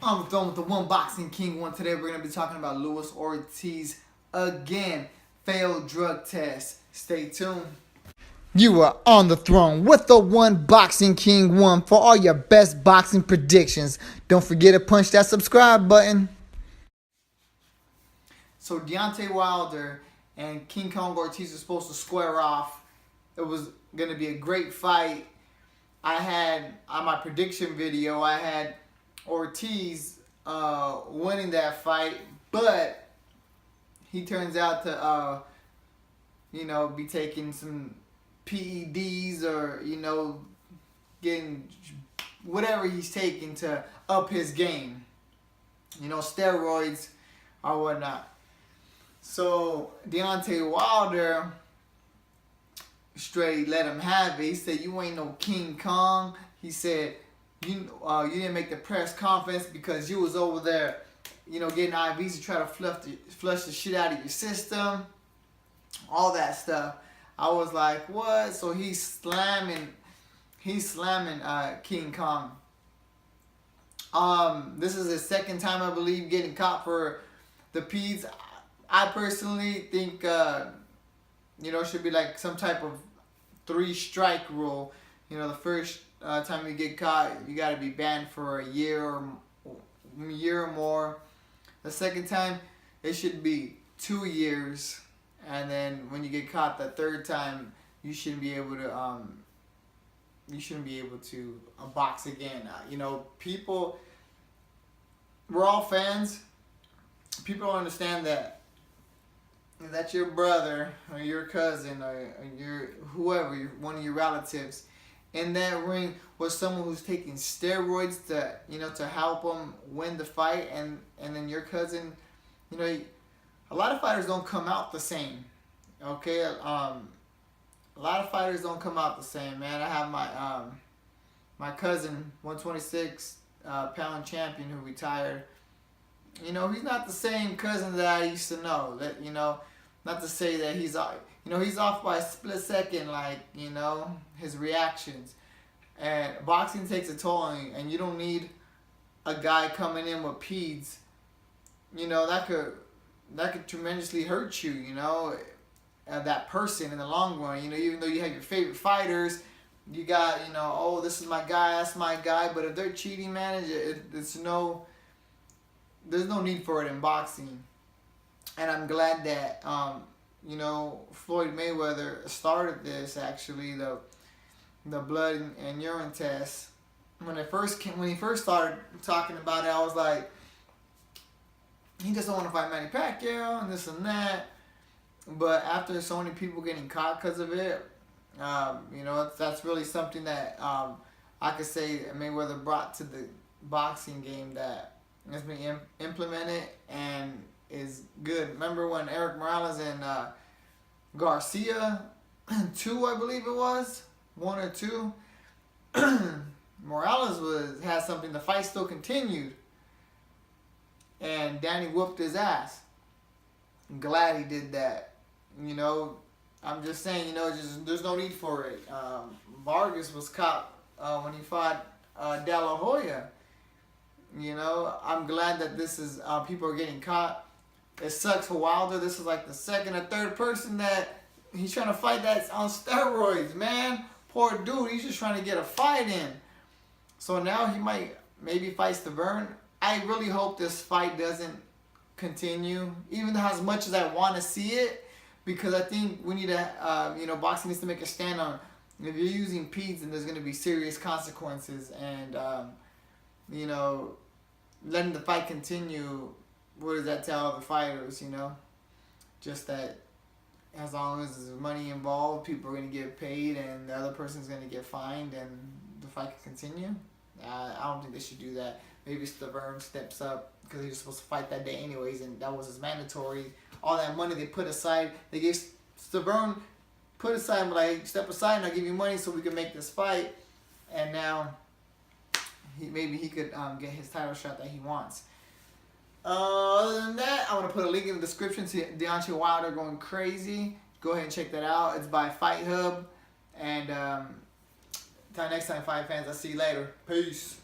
I'm done with the One Boxing King one. Today we're going to be talking about Luis Ortiz again. Failed drug test. Stay tuned. You are on the throne with the One Boxing King one for all your best boxing predictions. Don't forget to punch that subscribe button. So Deontay Wilder and King Kong Ortiz are supposed to square off. It was going to be a great fight. I had on my prediction video, I had Ortiz winning that fight, but he turns out to be taking some PEDs or getting whatever he's taking to up his game, steroids or whatnot. So Deontay Wilder straight let him have it. He said, "You ain't no King Kong." He said, "You didn't make the press conference because you was over there, getting IVs to try to flush the shit out of your system." All that stuff. I was like, what? So he's slamming King Kong. This is his second time, I believe, getting caught for the peds. I personally think should be like some type of 3-strike rule. The first time you get caught, you got to be banned for a year or more. The second time, it should be 2 years, and then when you get caught the third time, you shouldn't be able to box again. People, we're all fans. People don't understand that that's your brother or your cousin or your whoever, one of your relatives, in that ring was someone who's taking steroids to help them win the fight, and then your cousin, a lot of fighters don't come out the same. Okay, a lot of fighters don't come out the same, man. I have my cousin, 126 pound champion who retired. He's not the same cousin that I used to know. That not to say that he's off by a split second, his reactions. And boxing takes a toll on you, and you don't need a guy coming in with peds. That could tremendously hurt you. That person in the long run. Even though you have your favorite fighters, you got oh, this is my guy, that's my guy. But if they're cheating, man, there's no need for it in boxing. And I'm glad that Floyd Mayweather started this. Actually, the blood and urine test. When he first started talking about it, I was like, he just don't want to fight Manny Pacquiao and this and that. But after so many people getting caught because of it, that's really something that I could say Mayweather brought to the boxing game that has been implemented and is good. Remember when Eric Morales and Garcia, 2, I believe it was, 1 or 2, Morales had something. The fight still continued, and Danny whooped his ass. I'm glad he did that. I'm just saying, there's no need for it. Vargas was caught when he fought De La Hoya. I'm glad that this is people are getting caught. It sucks for Wilder. This is like the second or third person that he's trying to fight that's on steroids, man. Poor dude. He's just trying to get a fight in. So now he maybe fight Stavern. I really hope this fight doesn't continue, even though as much as I want to see it, because I think we need to, boxing needs to make a stand on, if you're using peds, then there's going to be serious consequences, and, letting the fight continue, what does that tell other fighters, Just that as long as there's money involved, people are going to get paid, and the other person's going to get fined, and the fight can continue. I don't think they should do that. Maybe Stavern steps up because he was supposed to fight that day anyways, and that was his mandatory. All that money they put aside, they gave Stavern put aside, like, step aside and I'll give you money so we can make this fight. And now maybe he could get his title shot that he wants. Other than that, I'm going to put a link in the description to Deontay Wilder going crazy. Go ahead and check that out. It's by Fight Hub. And until next time, fight fans, I'll see you later. Peace.